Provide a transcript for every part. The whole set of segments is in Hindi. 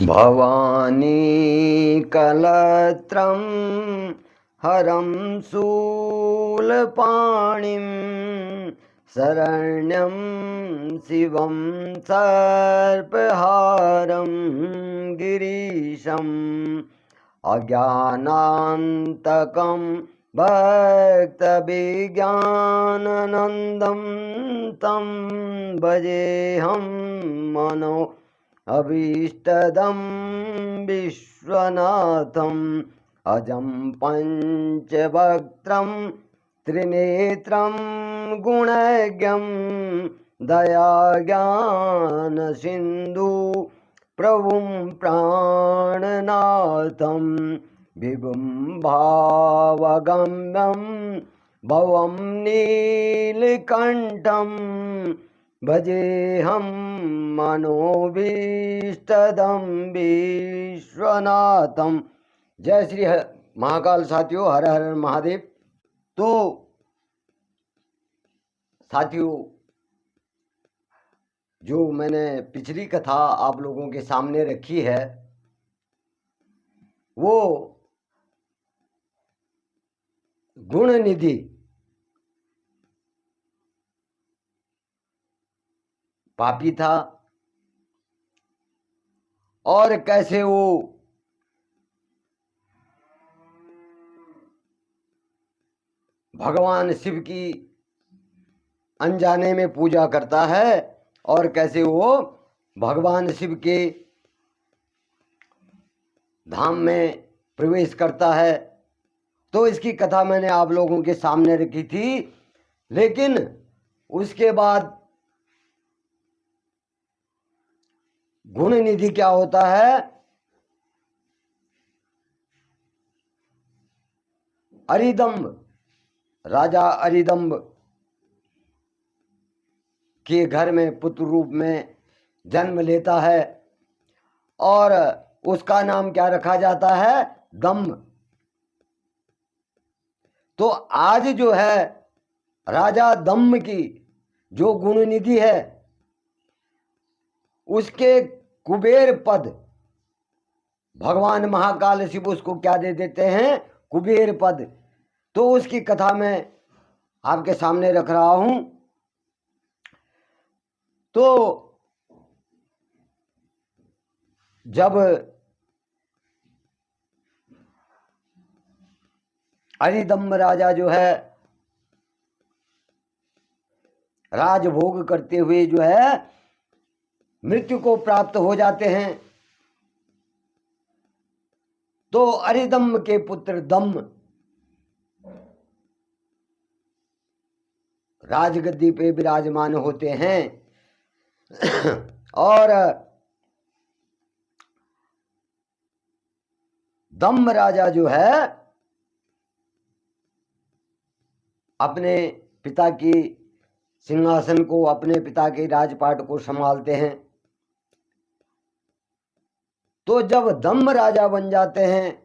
भवानी कलत्रं हरं शूलपाणिं शरण्यं शिवं सर्पहारं गिरीशम् अज्ञानान्तकं भक्तविज्ञाननन्दं तं भजेऽहं मनो अभीष्टदं विश्वनाथम् अजं पञ्चवक्त्रं त्रिनेत्रं गुणज्ञं दयाज्ञानसिन्धु प्रभुं प्राणनाथं विभुं भावगम्यं भवं नीलकण्ठं भजेऽहं मनोभीष्टदं विश्वनाथम। जय श्री महाकाल। साथियों, हर हर महादेव। तो साथियों, जो मैंने पिछली कथा आप लोगों के सामने रखी है वो गुण निधि पापी था और कैसे वो भगवान शिव की अनजाने में पूजा करता है और कैसे वो भगवान शिव के धाम में प्रवेश करता है। तो इसकी कथा मैंने आप लोगों के सामने रखी थी, लेकिन उसके बाद गुण निधि क्या होता है? अरिदम्ब, राजा अरिदम्ब के घर में पुत्र रूप में जन्म लेता है और उसका नाम क्या रखा जाता है? दम्भ। तो आज जो है राजा दम्भ की जो गुण निधि है उसके कुबेर पद भगवान महाकाल शिव उसको क्या दे देते हैं? कुबेर पद। तो उसकी कथा मैं आपके सामने रख रहा हूं। तो जब अरिदम्ब राजा जो है राजभोग करते हुए जो है मृत्यु को प्राप्त हो जाते हैं, तो अरिदम्ब के पुत्र दम्भ राजगद्दी पे विराजमान होते हैं और दम्भ राजा जो है अपने पिता की सिंहासन को, अपने पिता के राजपाट को संभालते हैं। तो जब दम्भ राजा बन जाते हैं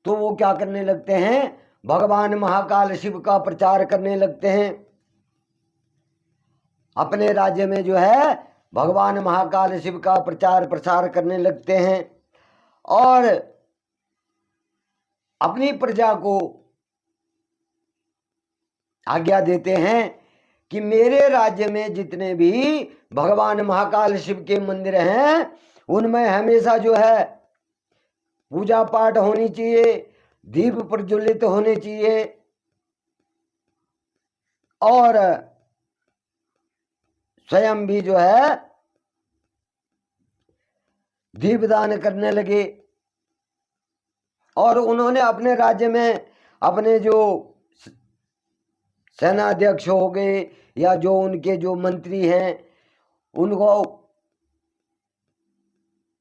तो वो क्या करने लगते हैं? भगवान महाकाल शिव का प्रचार करने लगते हैं। अपने राज्य में जो है भगवान महाकाल शिव का प्रचार प्रसार करने लगते हैं और अपनी प्रजा को आज्ञा देते हैं कि मेरे राज्य में जितने भी भगवान महाकाल शिव के मंदिर हैं उनमें हमेशा जो है पूजा पाठ होनी चाहिए, दीप प्रज्वलित होने चाहिए और स्वयं भी जो है दीपदान करने लगे। और उन्होंने अपने राज्य में अपने जो सेनाध्यक्ष हो गए या जो उनके जो मंत्री हैं उनको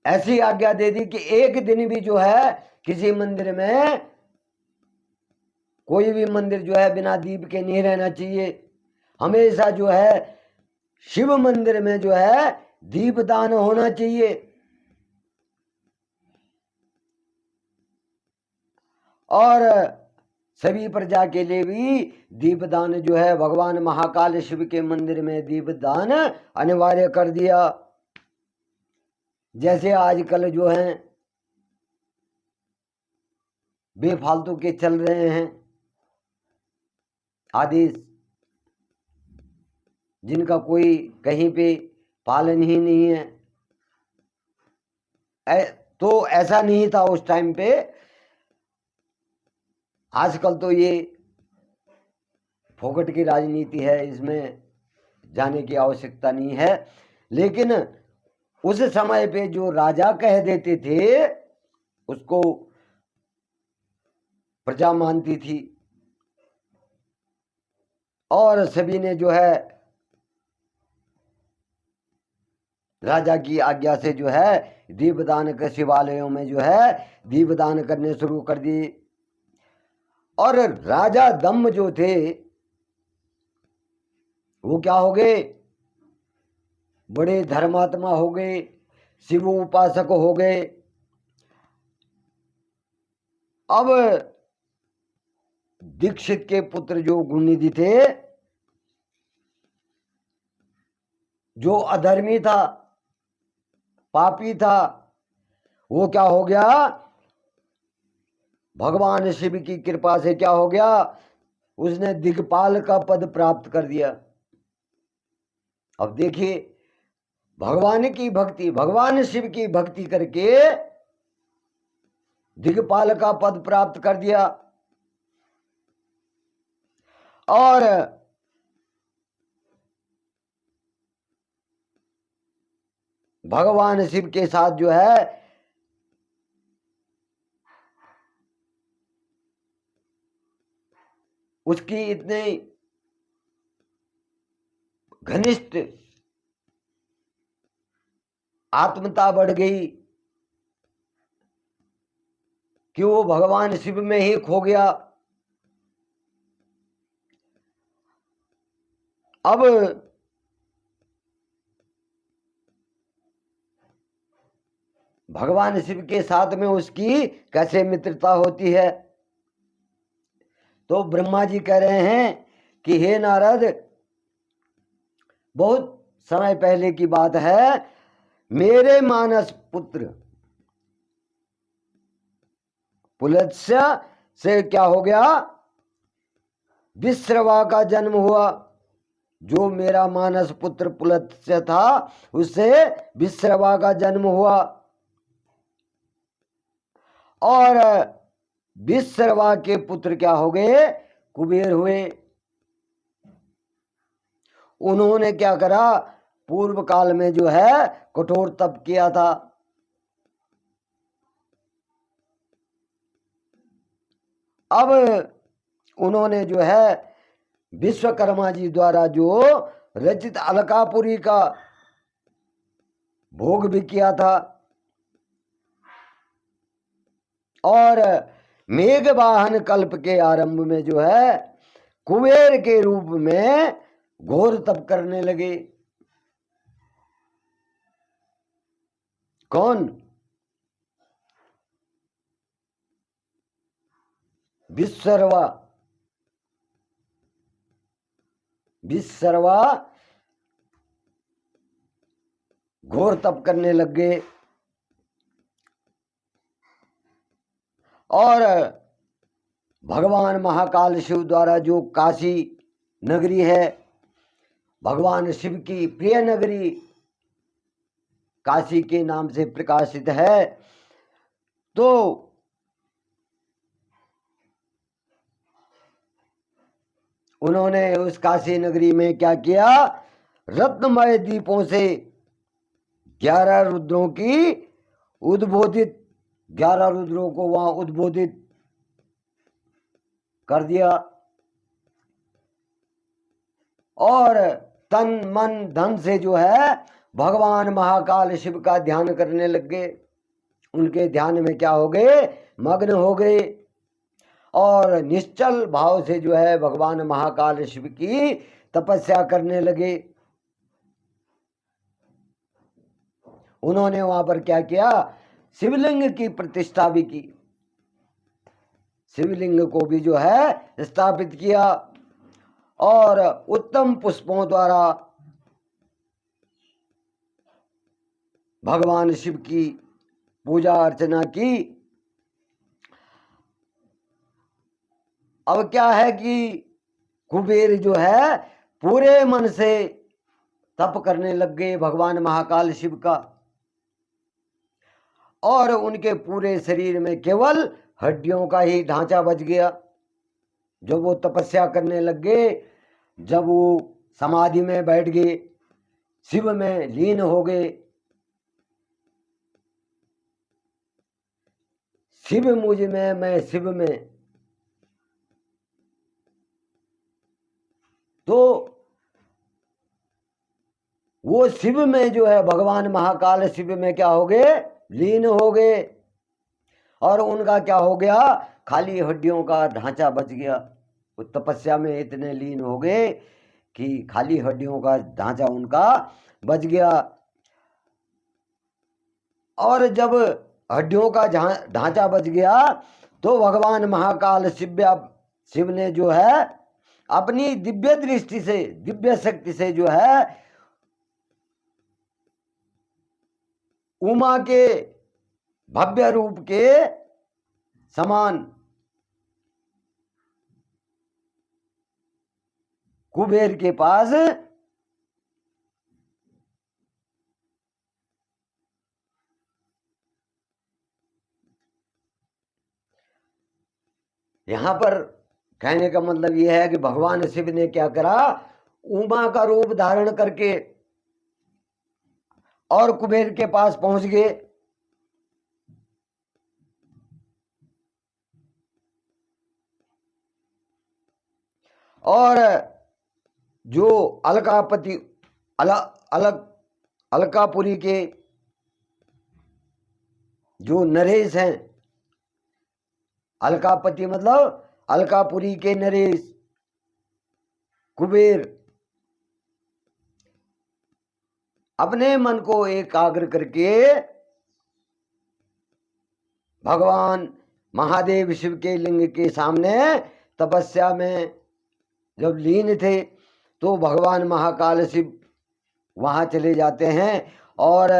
ऐसी आज्ञा दे दी कि एक दिन भी जो है किसी मंदिर में, कोई भी मंदिर जो है बिना दीप के नहीं रहना चाहिए। हमेशा जो है शिव मंदिर में जो है दीपदान होना चाहिए। और सभी प्रजा के लिए भी दीपदान जो है भगवान महाकाल शिव के मंदिर में दीपदान अनिवार्य कर दिया। जैसे आजकल जो हैं बेफालतू के चल रहे हैं आदेश, जिनका कोई कहीं पे पालन ही नहीं है। तो ऐसा नहीं था उस टाइम पे। आजकल तो ये फोकट की राजनीति है, इसमें जाने की आवश्यकता नहीं है। लेकिन उस समय पे जो राजा कह देते थे उसको प्रजा मानती थी, और सभी ने जो है राजा की आज्ञा से जो है दीपदान के शिवालयों में जो है दीपदान करने शुरू कर दिए। और राजा दम्म जो थे वो क्या हो गए, बड़े धर्मात्मा हो गए, शिव उपासक हो गए। अब दीक्षित के पुत्र जो गुणनिधि थे, जो अधर्मी था, पापी था, वो क्या हो गया, भगवान शिव की कृपा से क्या हो गया, उसने दिग्पाल का पद प्राप्त कर दिया। अब देखिए, भगवान की भक्ति, भगवान शिव की भक्ति करके दिग्पाल का पद प्राप्त कर दिया। और भगवान शिव के साथ जो है उसकी इतनी घनिष्ठ आत्मता बढ़ गई कि वो भगवान शिव में ही खो गया। अब भगवान शिव के साथ में उसकी कैसे मित्रता होती है। तो ब्रह्मा जी कह रहे हैं कि हे नारद, बहुत समय पहले की बात है, मेरे मानस पुत्र पुलत्स्य से क्या हो गया, विश्रवा का जन्म हुआ। जो मेरा मानस पुत्र पुलत्स्य था उससे विश्रवा का जन्म हुआ। और विश्रवा के पुत्र क्या हो गए, कुबेर हुए। उन्होंने क्या करा, पूर्व काल में जो है कठोर तप किया था। अब उन्होंने जो है विश्वकर्मा जी द्वारा जो रचित अलकापुरी का भोग भी किया था। और मेघवाहन कल्प के आरंभ में जो है कुबेर के रूप में घोर तप करने लगे। कौन, विश्रवा। विश्रवा घोर तप करने लग गए। और भगवान महाकाल शिव द्वारा जो काशी नगरी है, भगवान शिव की प्रिय नगरी काशी के नाम से प्रकाशित है, तो उन्होंने उस काशी नगरी में क्या किया, रत्नमय दीपों से 11 रुद्रों की उद्बोधित, 11 रुद्रों को वहां उद्बोधित कर दिया। और तन मन धन से जो है भगवान महाकाल शिव का ध्यान करने लग गए। उनके ध्यान में क्या हो गए, मग्न हो गए। और निश्चल भाव से जो है भगवान महाकाल शिव की तपस्या करने लगे। उन्होंने वहां पर क्या किया, शिवलिंग की प्रतिष्ठा भी की। शिवलिंग को भी जो है स्थापित किया और उत्तम पुष्पों द्वारा भगवान शिव की पूजा अर्चना की। अब क्या है कि कुबेर जो है पूरे मन से तप करने लग गए भगवान महाकाल शिव का, और उनके पूरे शरीर में केवल हड्डियों का ही ढांचा बच गया। जब वो तपस्या करने लग गए, जब वो समाधि में बैठ गए, शिव में लीन हो गए, शिव मुझ में मैं शिव में, तो वो शिव में जो है भगवान महाकाल शिव में क्या हो गए, लीन हो गए, और उनका क्या हो गया, खाली हड्डियों का ढांचा बच गया। वो तपस्या में इतने लीन हो गए कि खाली हड्डियों का ढांचा उनका बच गया। और जब हड्डियों का ढांचा बच गया तो भगवान महाकाल शिव ने जो है अपनी दिव्य दृष्टि से, दिव्य शक्ति से जो है उमा के भव्य रूप के समान कुबेर के पास यहां पर कहने का मतलब यह है कि भगवान शिव ने क्या करा, उमा का रूप धारण करके और कुबेर के पास पहुंच गए। और जो अलकापति अलकापुरी के जो नरेश हैं, अलकापति मतलब अलकापुरी के नरेश कुबेर, अपने मन को एकाग्र करके भगवान महादेव शिव के लिंग के सामने तपस्या में जब लीन थे, तो भगवान महाकाल शिव वहां चले जाते हैं और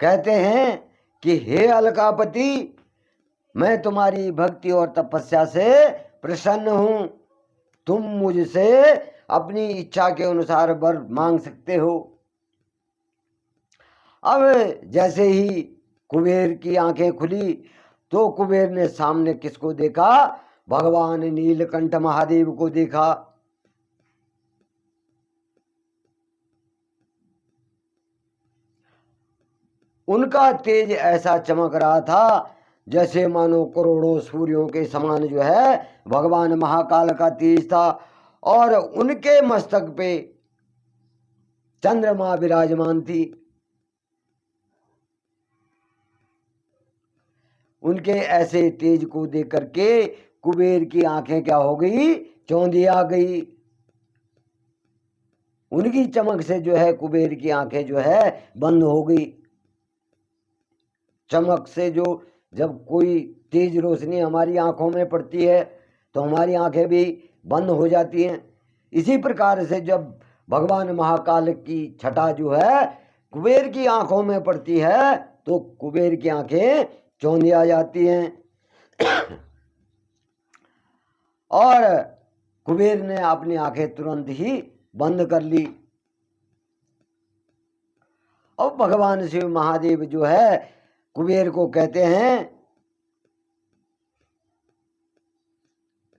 कहते हैं कि हे अलकापति, मैं तुम्हारी भक्ति और तपस्या से प्रसन्न हूं, तुम मुझसे अपनी इच्छा के अनुसार वर मांग सकते हो। अब जैसे ही कुबेर की आंखें खुली तो कुबेर ने सामने किसको देखा, भगवान नीलकंठ महादेव को देखा। उनका तेज ऐसा चमक रहा था जैसे मानो करोड़ों सूर्यों के समान जो है भगवान महाकाल का तेज था, और उनके मस्तक पे चंद्रमा विराजमान थी। उनके ऐसे तेज को देख करके कुबेर की आंखें क्या हो गई, चौंधी आ गई। उनकी चमक से जो है कुबेर की आंखें जो है बंद हो गई। चमक से जो जब कोई तेज रोशनी हमारी आंखों में पड़ती है तो हमारी आंखें भी बंद हो जाती हैं। इसी प्रकार से जब भगवान महाकाल की छटा जो है कुबेर की आंखों में पड़ती है तो कुबेर की आंखें चौंधी आ जाती हैं। और कुबेर ने अपनी आंखें तुरंत ही बंद कर ली। और भगवान शिव महादेव जो है कुबेर को कहते हैं,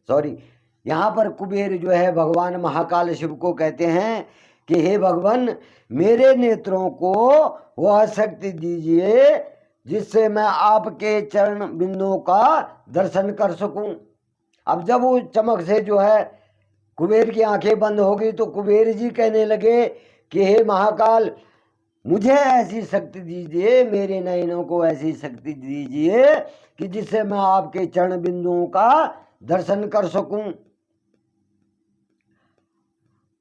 सॉरी, यहां पर कुबेर जो है भगवान महाकाल शिव को कहते हैं कि हे भगवान, मेरे नेत्रों को वह शक्ति दीजिए जिससे मैं आपके चरण बिंदुओं का दर्शन कर सकूं। अब जब वो चमक से जो है कुबेर की आंखें बंद हो गई तो कुबेर जी कहने लगे कि हे महाकाल, मुझे ऐसी शक्ति दीजिए, मेरे नयनों को ऐसी शक्ति दीजिए कि जिससे मैं आपके चरण बिंदुओं का दर्शन कर सकूं।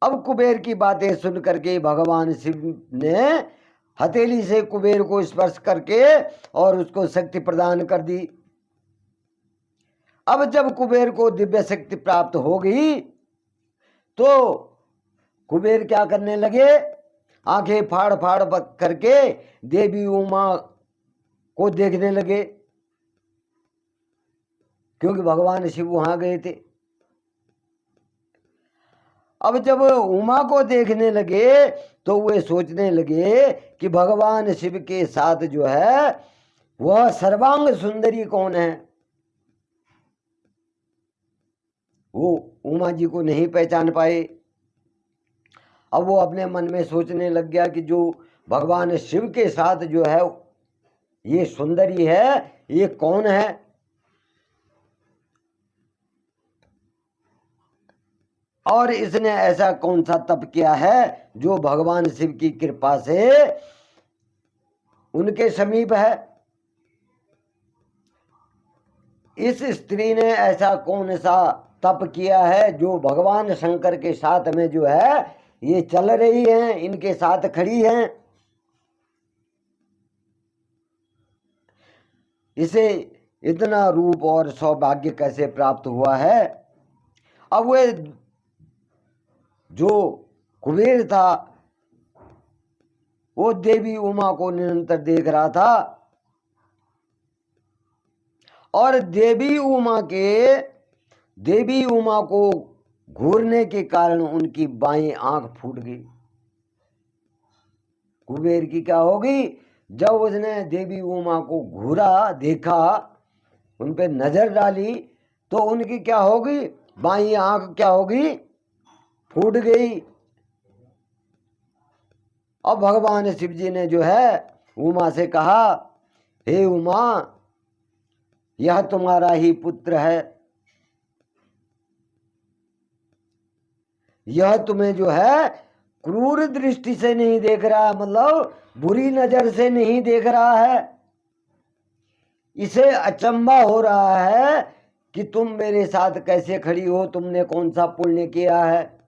अब कुबेर की बातें सुन करके भगवान शिव ने हथेली से कुबेर को स्पर्श करके और उसको शक्ति प्रदान कर दी। अब जब कुबेर को दिव्य शक्ति प्राप्त हो गई तो कुबेर क्या करने लगे, आंखें फाड़ फाड़ करके देवी उमा को देखने लगे, क्योंकि भगवान शिव वहां गए थे। अब जब उमा को देखने लगे तो वे सोचने लगे कि भगवान शिव के साथ जो है वह सर्वांग सुंदरी कौन है। वो उमा जी को नहीं पहचान पाए। अब वो अपने मन में सोचने लग गया कि जो भगवान शिव के साथ जो है ये सुंदरी है, ये कौन है। और इसने ऐसा कौन सा तप किया है जो भगवान शिव की कृपा से उनके समीप है। इस स्त्री ने ऐसा कौन सा तप किया है जो भगवान शंकर के साथ में जो है ये चल रही हैं, इनके साथ खड़ी हैं। इसे इतना रूप और सौभाग्य कैसे प्राप्त हुआ है। अब वे जो कुबेर था वो देवी उमा को निरंतर देख रहा था, और देवी उमा को घूरने के कारण उनकी बाईं आंख फूट गई। कुबेर की क्या होगी, जब उसने देवी उमा को घूरा, देखा, उन पे नजर डाली, तो उनकी क्या होगी, बाईं आंख क्या होगी, फूट गई। अब भगवान शिव जी ने जो है उमा से कहा, हे उमा, यह तुम्हारा ही पुत्र है, यह तुम्हें जो है क्रूर दृष्टि से नहीं देख रहा, मतलब बुरी नजर से नहीं देख रहा है। इसे अचंभा हो रहा है कि तुम मेरे साथ कैसे खड़ी हो, तुमने कौन सा पुण्य किया है।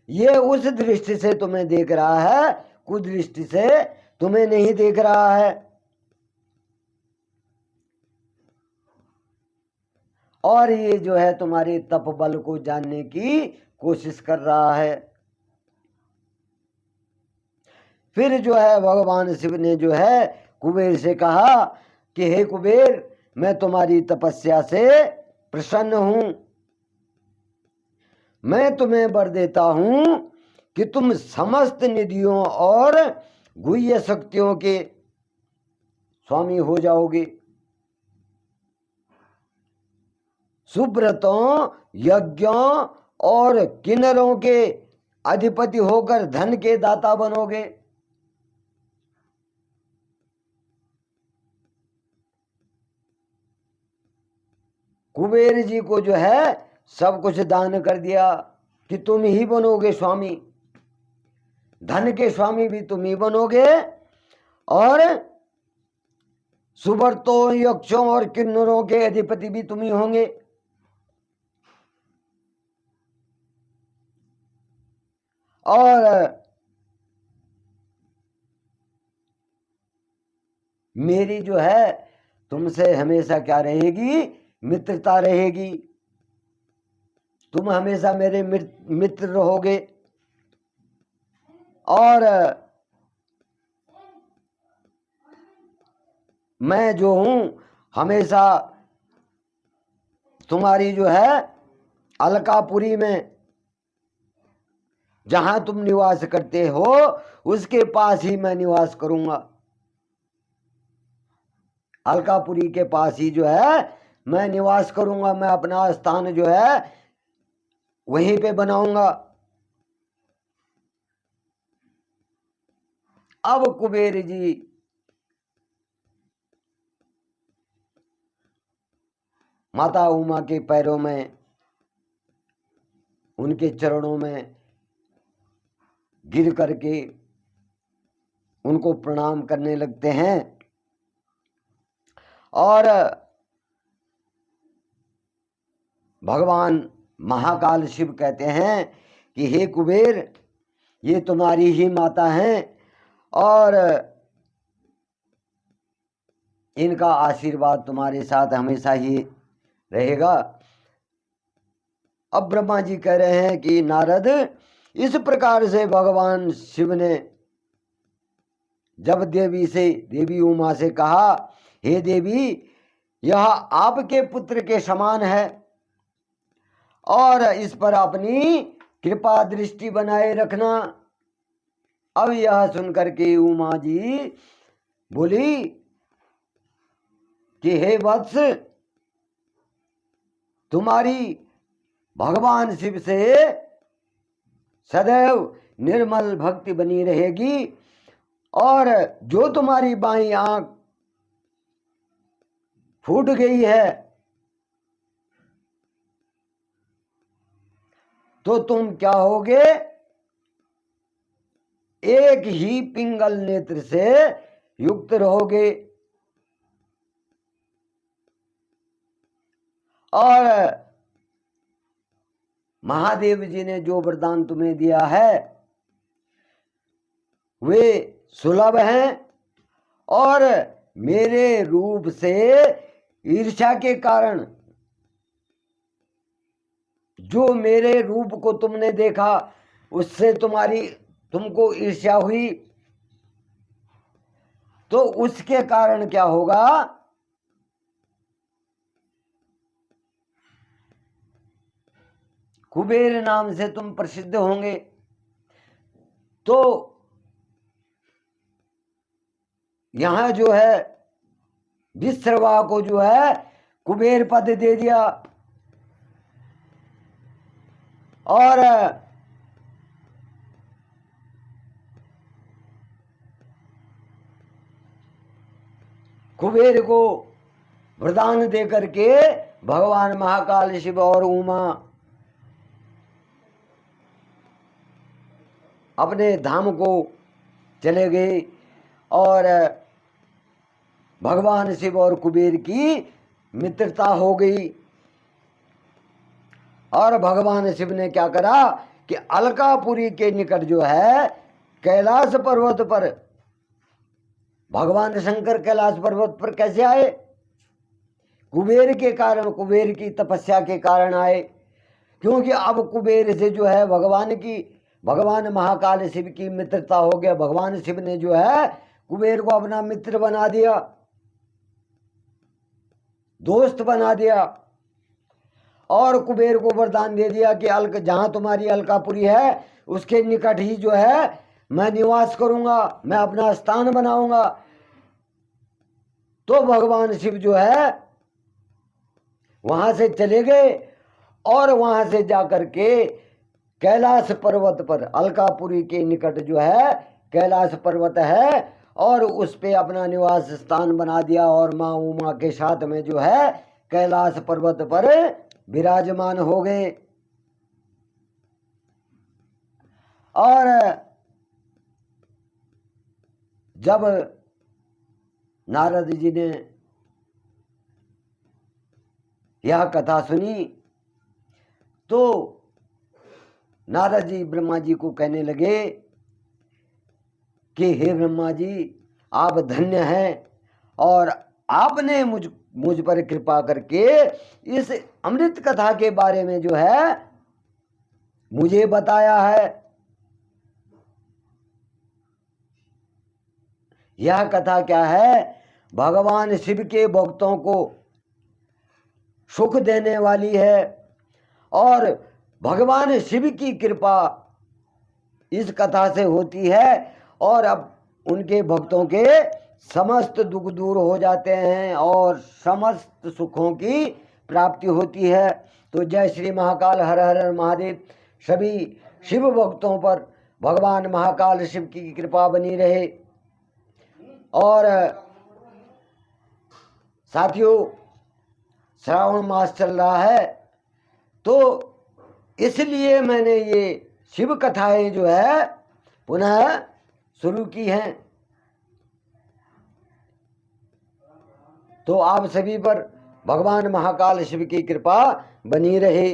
ये उस दृष्टि से तुम्हें देख रहा है, कुदृष्टि से तुम्हें नहीं देख रहा है। और ये जो है तुम्हारे तप बल को जानने की कोशिश कर रहा है। फिर जो है भगवान शिव ने जो है कुबेर से कहा कि हे कुबेर, मैं तुम्हारी तपस्या से प्रसन्न हूं। मैं तुम्हें वर देता हूं कि तुम समस्त निधियों और गुह्य शक्तियों के स्वामी हो जाओगे। सुब्रतों, यज्ञों और किन्नरों के अधिपति होकर धन के दाता बनोगे। कुबेर जी को जो है सब कुछ दान कर दिया कि तुम ही बनोगे स्वामी, धन के स्वामी भी तुम ही बनोगे, और सुब्रतों, यक्षों और किन्नरों के अधिपति भी तुम ही होंगे। और मेरी जो है तुमसे हमेशा क्या रहेगी, मित्रता रहेगी। तुम हमेशा मेरे मित्र रहोगे। और मैं जो हूं हमेशा तुम्हारी जो है अलकापुरी में जहां तुम निवास करते हो उसके पास ही मैं निवास करूंगा। अलकापुरी के पास ही जो है मैं निवास करूंगा। मैं अपना स्थान जो है वहीं पे बनाऊंगा। अब कुबेर जी माता उमा के पैरों में, उनके चरणों में गिर करके उनको प्रणाम करने लगते हैं। और भगवान महाकाल शिव कहते हैं कि हे कुबेर, ये तुम्हारी ही माता हैं और इनका आशीर्वाद तुम्हारे साथ हमेशा ही रहेगा। अब ब्रह्मा जी कह रहे हैं कि नारद, इस प्रकार से भगवान शिव ने जब देवी उमा से कहा, हे देवी, यह आपके पुत्र के समान है और इस पर अपनी कृपा दृष्टि बनाए रखना। अब यह सुनकर के उमा जी बोली कि हे वत्स, तुम्हारी भगवान शिव से सदैव निर्मल भक्ति बनी रहेगी और जो तुम्हारी बाईं आंख फूट गई है तो तुम क्या होगे, एक ही पिंगल नेत्र से युक्त रहोगे और महादेव जी ने जो वरदान तुम्हें दिया है वे सुलभ हैं और मेरे रूप से ईर्ष्या के कारण, जो मेरे रूप को तुमने देखा उससे तुमको ईर्ष्या हुई, तो उसके कारण क्या होगा, कुबेर नाम से तुम प्रसिद्ध होंगे। तो यहां जो है विश्रवा को जो है कुबेर पद दे दिया और कुबेर को वरदान दे करके भगवान महाकाल शिव और उमा अपने धाम को चले गए और भगवान शिव और कुबेर की मित्रता हो गई। और भगवान शिव ने क्या करा कि अलकापुरी के निकट जो है कैलाश पर्वत पर, भगवान शंकर कैलाश पर्वत पर कैसे आए, कुबेर के कारण, कुबेर की तपस्या के कारण आए। क्योंकि अब कुबेर से जो है भगवान महाकाल शिव की मित्रता हो गया। भगवान शिव ने जो है कुबेर को अपना मित्र बना दिया, दोस्त बना दिया और कुबेर को वरदान दे दिया कि जहां तुम्हारी अलकापुरी है उसके निकट ही जो है मैं निवास करूंगा, मैं अपना स्थान बनाऊंगा। तो भगवान शिव जो है वहां से चले गए और वहां से जाकर के कैलाश पर्वत पर, अलकापुरी के निकट जो है कैलाश पर्वत है और उस पे अपना निवास स्थान बना दिया और माँ उमा के साथ में जो है कैलाश पर्वत पर विराजमान हो गए। और जब नारद जी ने यह कथा सुनी तो नारद जी ब्रह्मा जी को कहने लगे कि हे ब्रह्मा जी, आप धन्य हैं और आपने मुझ पर कृपा करके इस अमृत कथा के बारे में जो है मुझे बताया है। यह कथा क्या है, भगवान शिव के भक्तों को सुख देने वाली है और भगवान शिव की कृपा इस कथा से होती है और अब उनके भक्तों के समस्त दुख दूर हो जाते हैं और समस्त सुखों की प्राप्ति होती है। तो जय श्री महाकाल, हर हर महादेव। सभी शिव भक्तों पर भगवान महाकाल शिव की कृपा बनी रहे। और साथियों, श्रावण मास चल रहा है तो इसलिए मैंने ये शिव कथाएं जो है पुनः शुरू की हैं। तो आप सभी पर भगवान महाकाल शिव की कृपा बनी रहे।